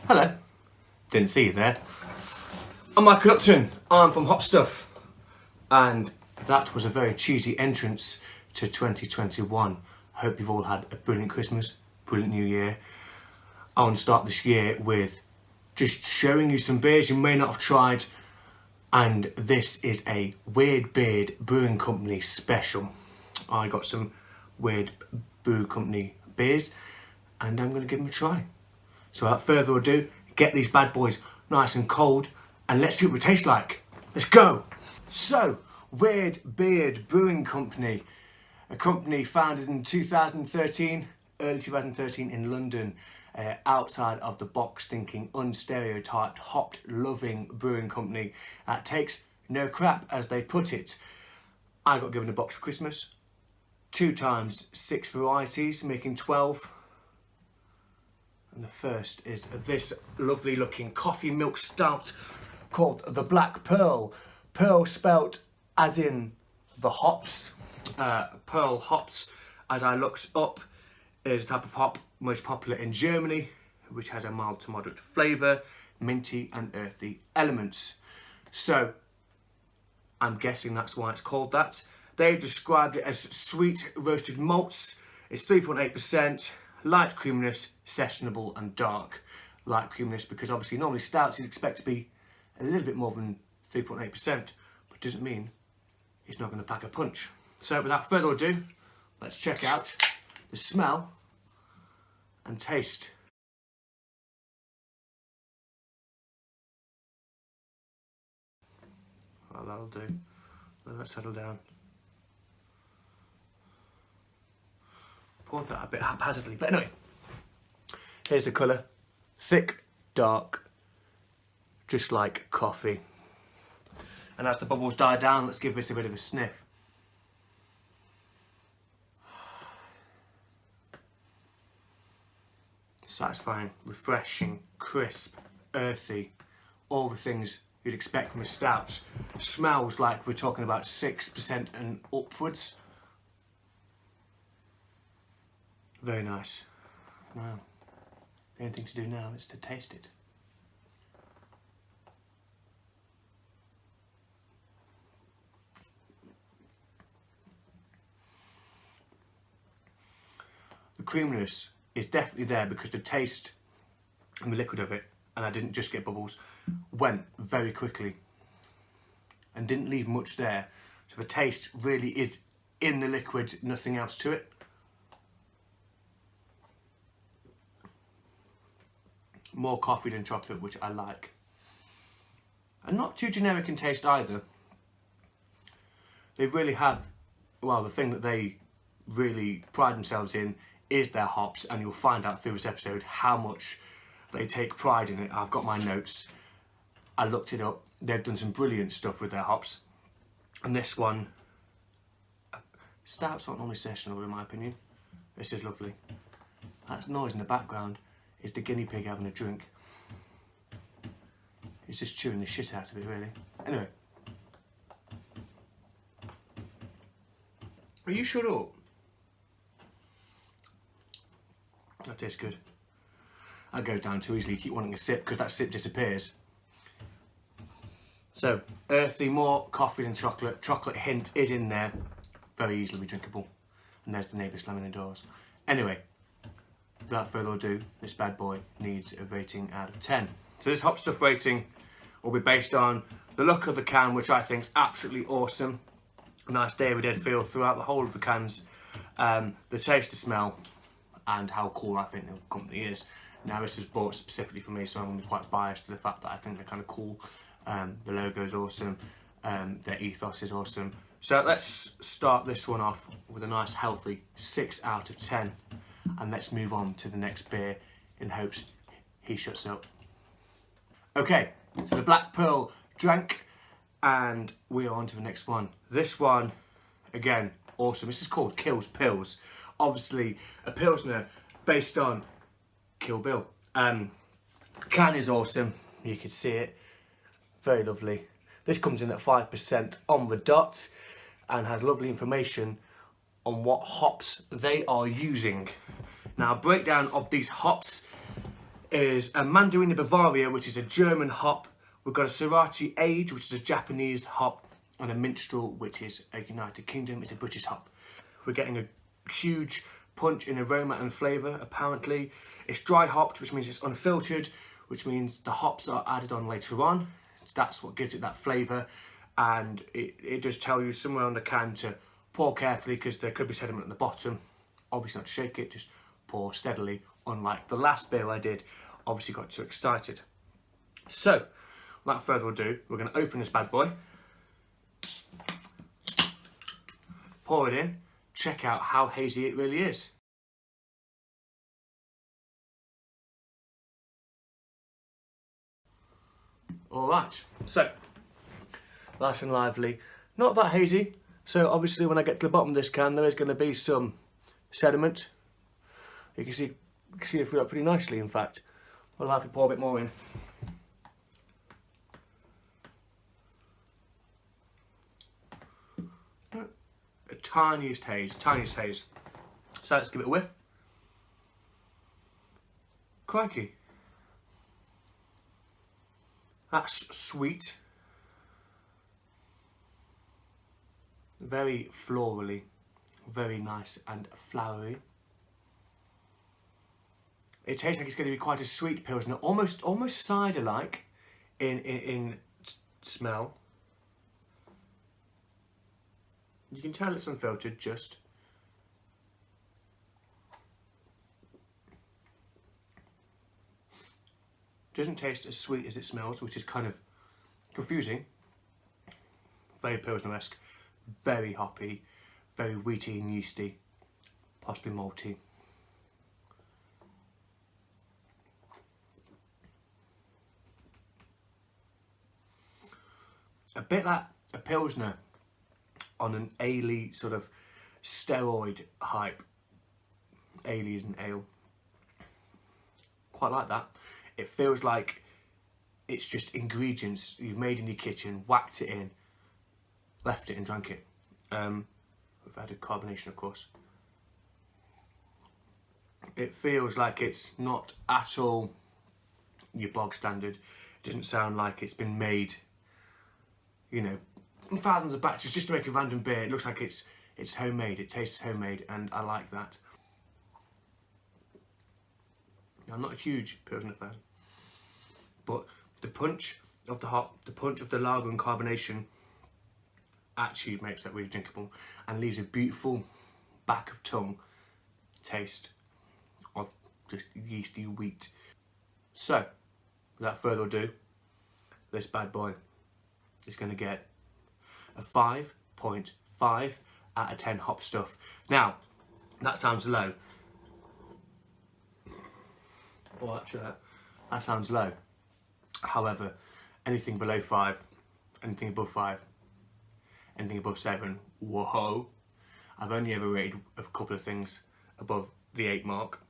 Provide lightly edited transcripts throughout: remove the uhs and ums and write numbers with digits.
Hello. Didn't see you there. I'm Michael Upton. I'm from Hop Stuff. And that was a very cheesy entrance to 2021. I hope you've all had a brilliant Christmas, brilliant New Year. I want to start this year with just showing you some beers you may not have tried. And this is a Weird Beard Brewing Company special. I got some Weird Brew Company beers and I'm going to give them a try. So without further ado, get these bad boys nice and cold and let's see what they taste like. Let's go! So, Weird Beard Brewing Company, a company founded in 2013, early 2013 in London, outside of the box thinking, unstereotyped, hopped loving brewing company that takes no crap, as they put it. I got given a box for Christmas, 2 times 6 varieties, making 12. And the first is this lovely looking coffee milk stout called the Black Perle. Perle spelt as in the hops. Perle hops, as I looked up, is a type of hop most popular in Germany, which has a mild to moderate flavour, minty and earthy elements. So, I'm guessing that's why it's called that. They've described it as sweet roasted malts. It's 3.8%. Light creaminess, sessionable and dark. Light creaminess because obviously normally stouts you'd expect to be a little bit more than 3.8%, but doesn't mean it's not going to pack a punch. So without further ado, let's check out the smell and taste. Well, that'll do. Let that settle down. Poured that a bit haphazardly, but anyway, here's the colour. Thick, dark, just like coffee. And as the bubbles die down, let's give this a bit of a sniff. Satisfying, refreshing, crisp, earthy, all the things you'd expect from a stout. Smells like we're talking about 6% and upwards. Very nice. Now, the only thing to do now is to taste it. The creaminess is definitely there because the taste and the liquid of it, and I didn't just get bubbles, went very quickly and didn't leave much there. So the taste really is in the liquid, nothing else to it. More coffee than chocolate, which I like. And not too generic in taste either. They really have, well, the thing that they really pride themselves in is their hops, and you'll find out through this episode how much they take pride in it. I've got my notes. I looked it up. They've done some brilliant stuff with their hops. And this one, stouts aren't normally sessionable in my opinion. This is lovely. That noise in the background is the guinea pig having a drink. He's just chewing the shit out of it, really. Anyway. Are you shut up? That tastes good. That goes down too easily. You keep wanting a sip because that sip disappears. So, earthy, more coffee than chocolate. Chocolate hint is in there. Very easily drinkable. And there's the neighbour slamming the doors. Anyway. Without further ado, this bad boy needs a rating out of 10. So this Hop Stuff rating will be based on the look of the can, which I think is absolutely awesome. A nice David Ed feel throughout the whole of the cans. The taste, the smell, and how cool I think the company is. Now this was bought specifically for me, so I'm going to be quite biased to the fact that I think they're kind of cool. The logo is awesome. Their ethos is awesome. So let's start this one off with a nice healthy 6 out of 10. And let's move on to the next beer in hopes he shuts up. Okay, so the Black Perle drank and we are on to the next one. This one, again, awesome. This is called Kills Pills. Obviously, a Pilsner based on Kill Bill. Can is awesome. You can see it. Very lovely. This comes in at 5% on the dot and has lovely information on what hops they are using. Now, a breakdown of these hops is a Mandarina Bavaria, which is a German hop. We've got a Sriracha Age, which is a Japanese hop, and a Minstrel, which is a United Kingdom, it's a British hop. We're getting a huge punch in aroma and flavour, apparently. It's dry hopped, which means it's unfiltered, which means the hops are added on later on. So that's what gives it that flavour, and it does tell you somewhere on the can to pour carefully because there could be sediment at the bottom. Obviously not to shake it, just pour steadily, unlike the last beer I did. Obviously got too excited. So, without further ado, we're going to open this bad boy, pour it in, check out how hazy it really is. Alright, so, nice and lively, not that hazy, so obviously when I get to the bottom of this can there is going to be some sediment. You can see it through that pretty nicely, in fact. I'll have to pour a bit more in. A tiniest haze. So let's give it a whiff. Crikey. That's sweet. Very florally. Very nice and flowery. It tastes like it's going to be quite a sweet Pilsner, almost cider-like in smell. You can tell it's unfiltered, just. Doesn't taste as sweet as it smells, which is kind of confusing. Very Pilsner-esque, very hoppy, very wheaty and yeasty, possibly malty. A bit like a Pilsner on an ale sort of steroid hype. Ale is an ale. Quite like that. It feels like it's just ingredients you've made in your kitchen, whacked it in, left it and drank it. We've added carbonation, of course. It feels like it's not at all your bog standard. It doesn't sound like it's been made, you know, thousands of batches just to make a random beer. It looks like it's homemade. It tastes homemade, and I like that. I'm not a huge Pilsner fan, but the punch of the hop, the punch of the lager and carbonation actually makes that really drinkable and leaves a beautiful back of tongue taste of just yeasty wheat. So, without further ado, this bad boy is going to get a 5.5 out of 10 hop stuff. Now, that sounds low. Well, actually, that sounds low. However, anything below 5, anything above 5, anything above 7, whoa. I've only ever rated a couple of things above the 8 mark.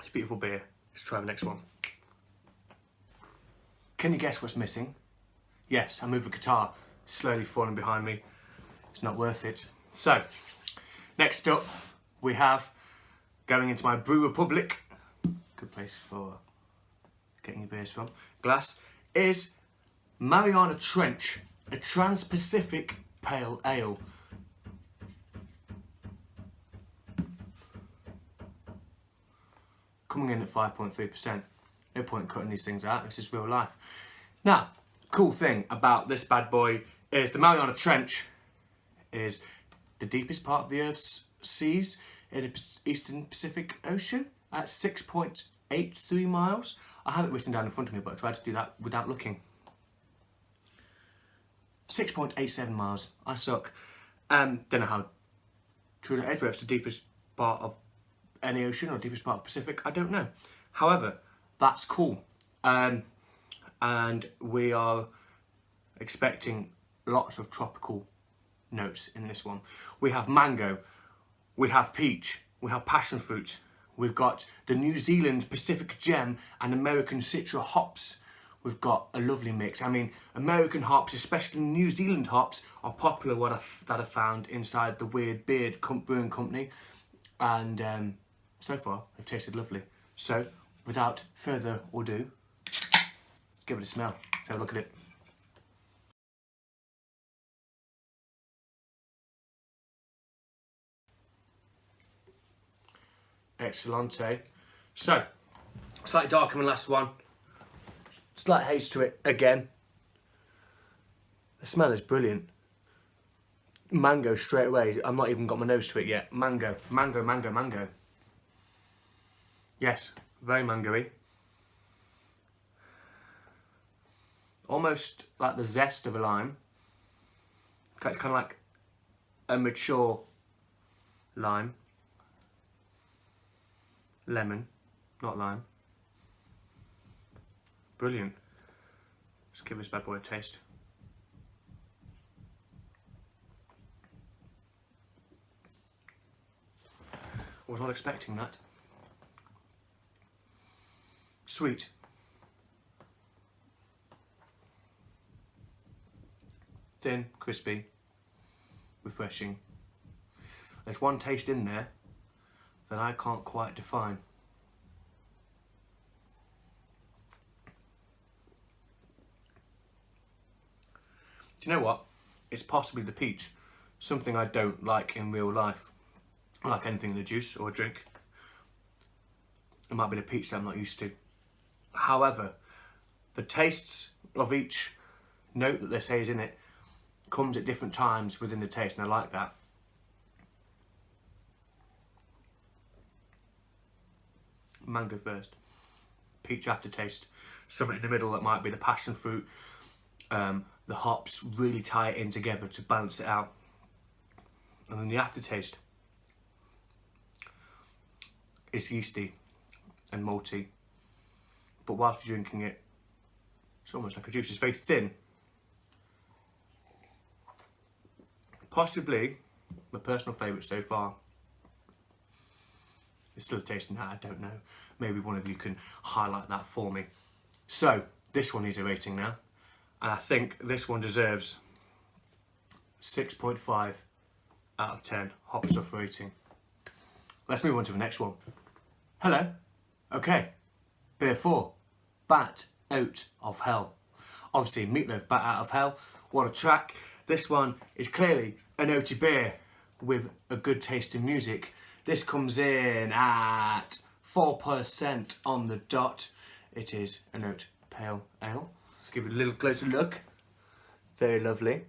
It's a beautiful beer. Let's try the next one. Can you guess what's missing? Yes, I move the guitar slowly falling behind me. It's not worth it. So, next up we have, going into my Brew Republic, good place for getting your beers from, glass, is Mariana Trench, a Trans-Pacific Pale Ale. Coming in at 5.3%. No point cutting these things out, this is real life. Now, cool thing about this bad boy is the Mariana Trench is the deepest part of the Earth's seas in the Eastern Pacific Ocean at 6.83 miles. I have it written down in front of me, but I tried to do that without looking. 6.87 miles. I suck. Don't know how true that is, whether it's the deepest part of any ocean or deepest part of the Pacific, I don't know. However, that's cool. And we are expecting lots of tropical notes in this one. We have mango, we have peach, we have passion fruit, we've got the New Zealand Pacific Gem and American Citra hops. We've got a lovely mix. I mean, American hops, especially New Zealand hops, are popular that I found inside the Weird Beard Brewing Company, and so far they've tasted lovely. So without further ado, let's give it a smell. Let's have a look at it. Excellente. So, slightly darker than the last one. Slight haze to it again. The smell is brilliant. Mango straight away. I've not even got my nose to it yet. Mango, mango, mango, mango. Yes, very mango-y. Almost like the zest of a lime. It's kind of like a mature lime. Lemon, not lime. Brilliant. Let's give this bad boy a taste. I was not expecting that. Sweet. Thin, crispy, refreshing. There's one taste in there that I can't quite define. Do you know what? It's possibly the peach. Something I don't like in real life. Like anything in a juice or a drink. It might be the peach that I'm not used to. However, the tastes of each note that they say is in it comes at different times within the taste, and I like that. Mango first, peach aftertaste, something in the middle that might be the passion fruit. The hops really tie it in together to balance it out, and then the aftertaste is yeasty and malty, but whilst you're drinking it, it's almost like a juice. It's very thin. Possibly my personal favourite so far. It's still a tasting that, I don't know. Maybe one of you can highlight that for me. So, this one needs a rating now. And I think this one deserves 6.5 out of 10 hop stuff rating. Let's move on to the next one. Hello. Okay. Beer 4. Bat Oat of Hell. Obviously, Meatloaf, Bat Out of Hell. What a track. This one is clearly an oaty beer with a good taste in music. This comes in at 4% on the dot. It is an oat pale ale. Let's give it a little closer look. Very lovely.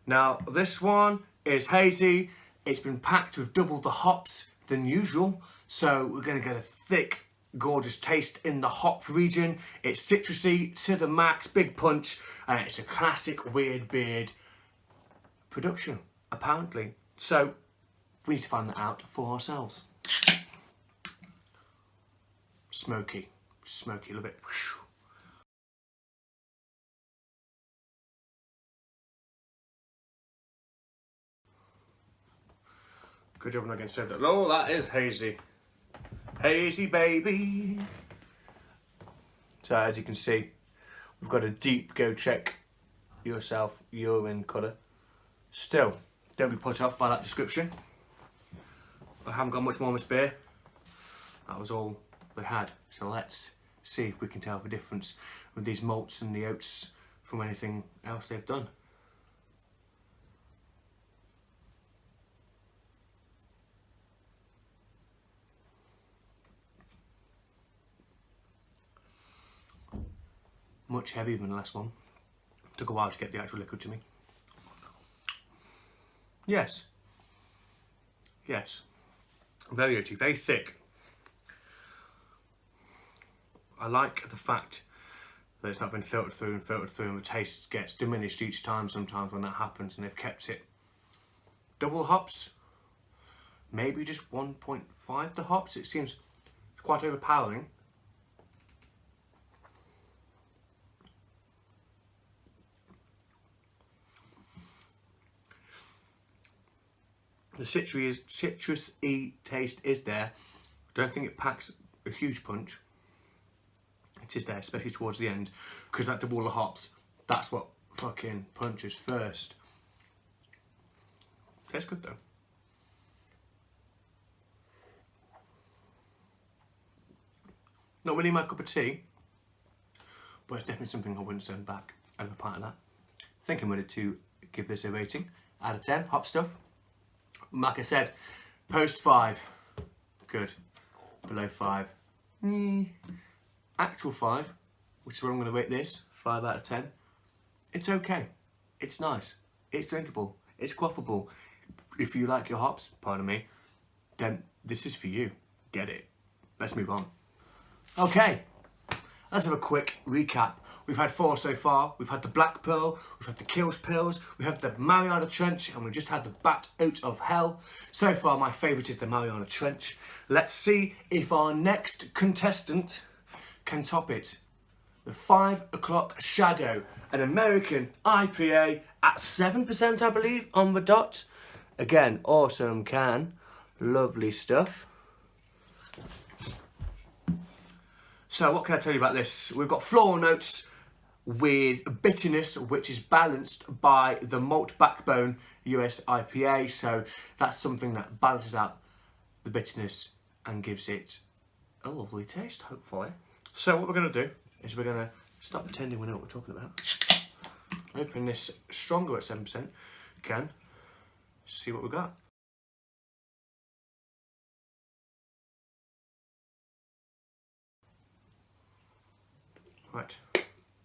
Now, this one is hazy. It's been packed with double the hops than usual. So we're going to get a thick, gorgeous taste in the hop region. It's citrusy to the max, big punch, and it's a classic Weird Beard production, apparently. So we need to find that out for ourselves. Smoky, smoky, love it. Good job on not getting served that. Oh, that is hazy. Hazy, baby. So as you can see, we've got a deep go check yourself urine colour. Still, don't be put off by that description. I haven't got much more on this beer. That was all they had. So let's see if we can tell the difference with these malts and the oats from anything else they've done. Much heavier than the last one. Took a while to get the actual liquid to me. Yes. Yes. Very oaty, very thick. I like the fact that it's not been filtered through, and the taste gets diminished each time sometimes when that happens, and they've kept it. Double hops, maybe just 1.5 the hops. It seems quite overpowering. The citrusy taste is there. Don't think it packs a huge punch. It is there, especially towards the end, because that double the hops, that's what fucking punches first. Tastes good though. Not really my cup of tea, but it's definitely something I wouldn't send back out of a pint of that. I think I'm ready to give this a rating out of 10. Hop stuff. Like I said, post 5, good. Below 5, actual 5, which is what I'm going to rate this, 5 out of 10. It's okay. It's nice. It's drinkable. It's quaffable. If you like your hops, pardon me, then this is for you. Get it. Let's move on. Okay, let's have a quick recap. We've had 4 so far. We've had the Black Perle, we've had the Kills Pills, we've had the Mariana Trench, and we just had the Oat of Hell. So far, my favourite is the Mariana Trench. Let's see if our next contestant can top it. The 5 o'clock Shadow, an American IPA at 7%, I believe, on the dot. Again, awesome can. Lovely stuff. So what can I tell you about this? We've got floral notes with bitterness, which is balanced by the malt backbone US IPA. So that's something that balances out the bitterness and gives it a lovely taste, hopefully. So what we're going to do is we're going to stop pretending we know what we're talking about. Open this stronger at 7% can. See what we got. Right.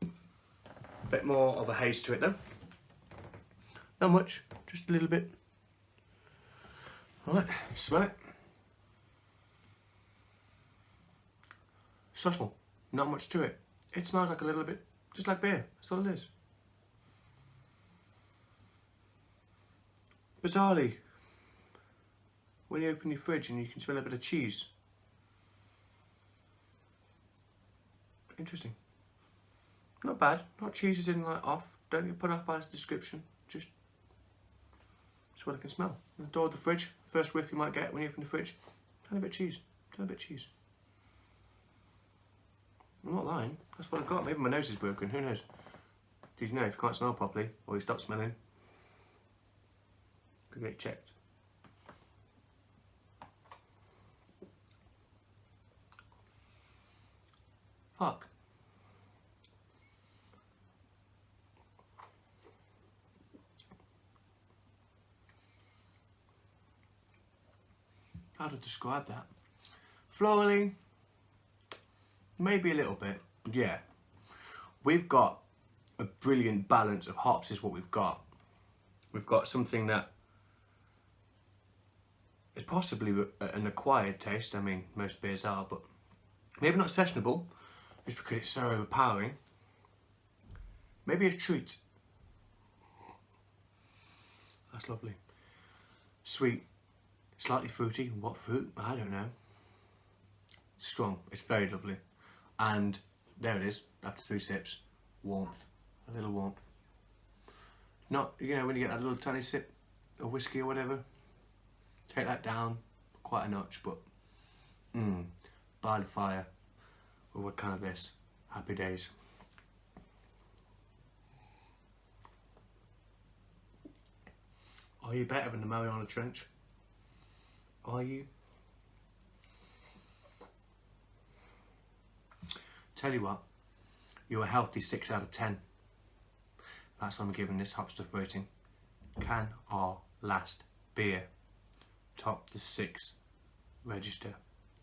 A bit more of a haze to it though. Not much, just a little bit. Right, smell it. Subtle, not much to it. It smells like a little bit, just like beer, that's all it is. Bizarrely, when you open your fridge and you can smell a bit of cheese. Interesting. Not bad, not cheese as in like off. Don't get put off by the description, just what I can smell. The door of the fridge, first whiff you might get when you open the fridge. Tiny bit of cheese, tiny bit of cheese. I'm not lying, that's what I've got. Maybe my nose is broken, who knows? Did you know if you can't smell properly or you stop smelling, could get checked. Fuck. How to describe that? Florally, maybe a little bit, yeah. We've got a brilliant balance of hops is what we've got. We've got something that is possibly an acquired taste. I mean, most beers are, but maybe not sessionable, just because it's so overpowering. Maybe a treat. That's lovely. Sweet. Slightly fruity. What fruit? I don't know. Strong. It's very lovely. And there it is. After 3 sips, warmth. A little warmth. Not, you know, when you get that little tiny sip of whiskey or whatever, take that down quite a notch, but by the fire, with what kind of this? Happy days. Are you better than the Mariana Trench? Are you? Tell you what, you're a healthy 6 out of 10. That's what I'm giving this hop stuff rating. Can our last beer top the 6 register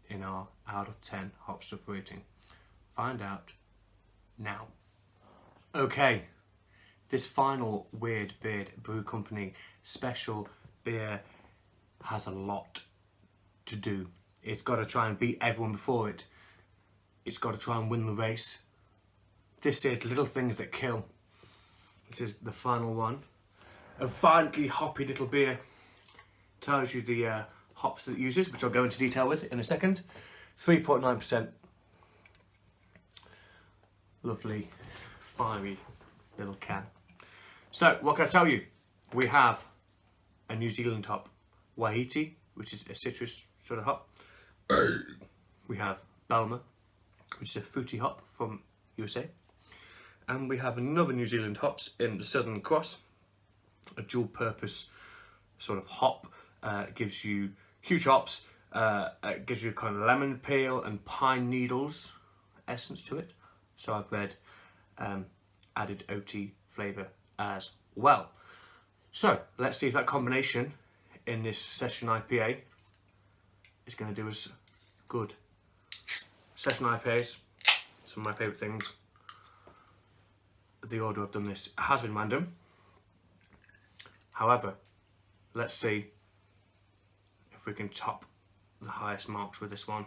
in our out of 10 hop stuff rating? Find out now. Okay, this final Weird Beard Brew Company special beer has a lot to do. It's got to try and beat everyone before it. It's got to try and win the race. This is Little Things That Kill. This is the final one. A violently hoppy little beer. Tells you the hops that it uses, which I'll go into detail with in a second. 3.9%. Lovely, fiery little can. So, what can I tell you? We have a New Zealand hop, Wahiti, which is a citrus sort of hop. We have Balmer, which is a fruity hop from USA. And we have another New Zealand hops in the Southern Cross, a dual purpose sort of hop. Gives you huge hops, gives you kind of lemon peel and pine needles. essence to it. So I've read added oaty flavour as well. So let's see if that combination in this session IPA is going to do us good. Session IPAs, some of my favourite things. The order I've done this has been random. However, let's see if we can top the highest marks with this one.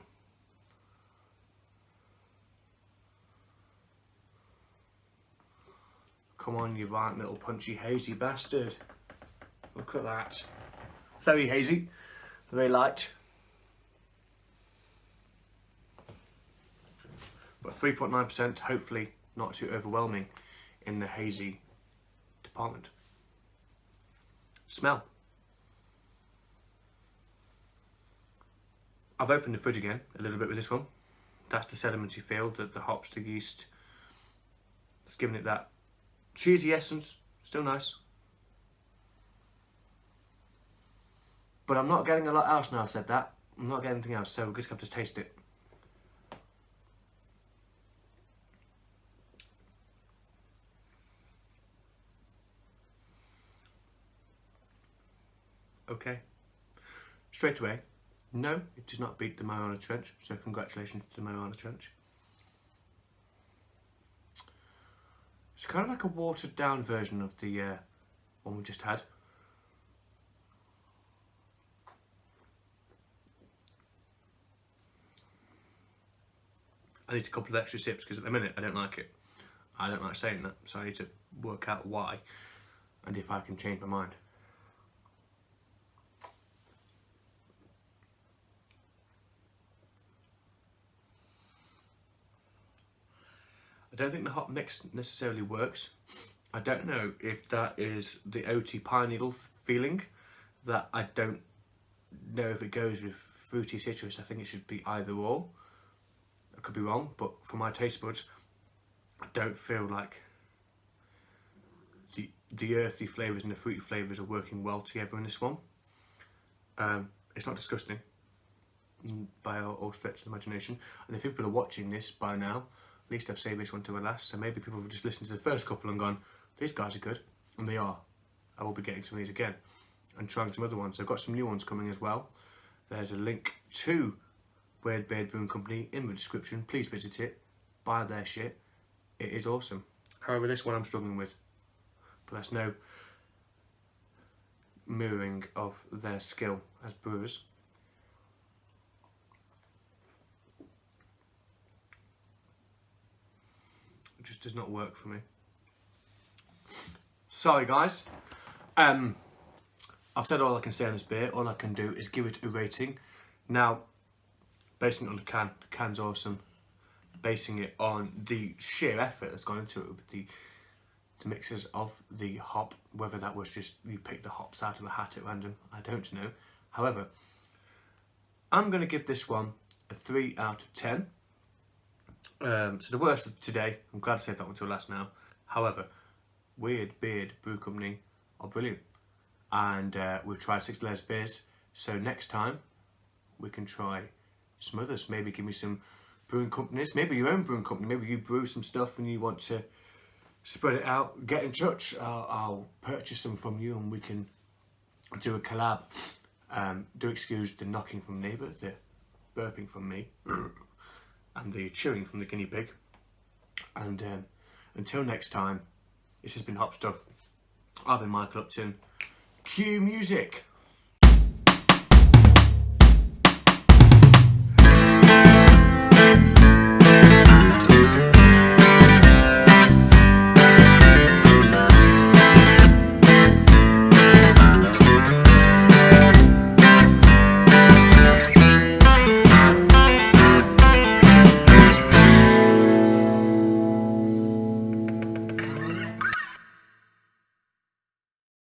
Come on, you right little punchy hazy bastard. Look at that. Very hazy, very light. But 3.9%, hopefully not too overwhelming in the hazy department. Smell. I've opened the fridge again a little bit with this one. That's the sedimenty feel, that the hops, the yeast, it's giving it that cheesy essence, still nice. But I'm not getting a lot else now I've said that. I'm not getting anything else, so we're just going to have to taste it. Okay. Straight away, no, it does not beat the Mariana Trench, so congratulations to the Mariana Trench. It's kind of like a watered down version of the one we just had. I need a couple of extra sips because at the minute I don't like it. I don't like saying that, so I need to work out why and if I can change my mind. I don't think the hop mix necessarily works. I don't know if that is the oaty pine needle feeling, that I don't know if it goes with fruity citrus. I think it should be either or. I could be wrong, but for my taste buds, I don't feel like the earthy flavours and the fruity flavours are working well together in this one. It's not disgusting by all stretch of the imagination. And if people are watching this by now, at least I've saved this one to the last, so maybe people have just listened to the first couple and gone, these guys are good, and they are. I will be getting some of these again and trying some other ones. I've got some new ones coming as well. There's a link to Weird Beard Brewing Company in the description. Please visit it, buy their shit, it is awesome. However, this one I'm struggling with, but that's no mirroring of their skill as brewers. It just does not work for me. Sorry guys. I've said all I can say on this beer. All I can do is give it a rating. Now, basing it on the can. The can's awesome. Basing it on the sheer effort that's gone into it with the mixes of the hop, whether that was just you picked the hops out of a hat at random, I don't know. However, I'm going to give this one a 3 out of 10. So the worst of today, I'm glad I saved that one till last now. However, Weird Beard Brew Company are brilliant. And we've tried 6 layers of beers, so next time we can try some others. Maybe give me some brewing companies, maybe your own brewing company, maybe you brew some stuff and you want to spread it out, get in touch. I'll purchase some from you and we can do a collab. Do excuse the knocking from neighbour, the burping from me, and the chewing from the guinea pig. And until next time, this has been Hop Stuff. I've been Michael Upton. Cue music.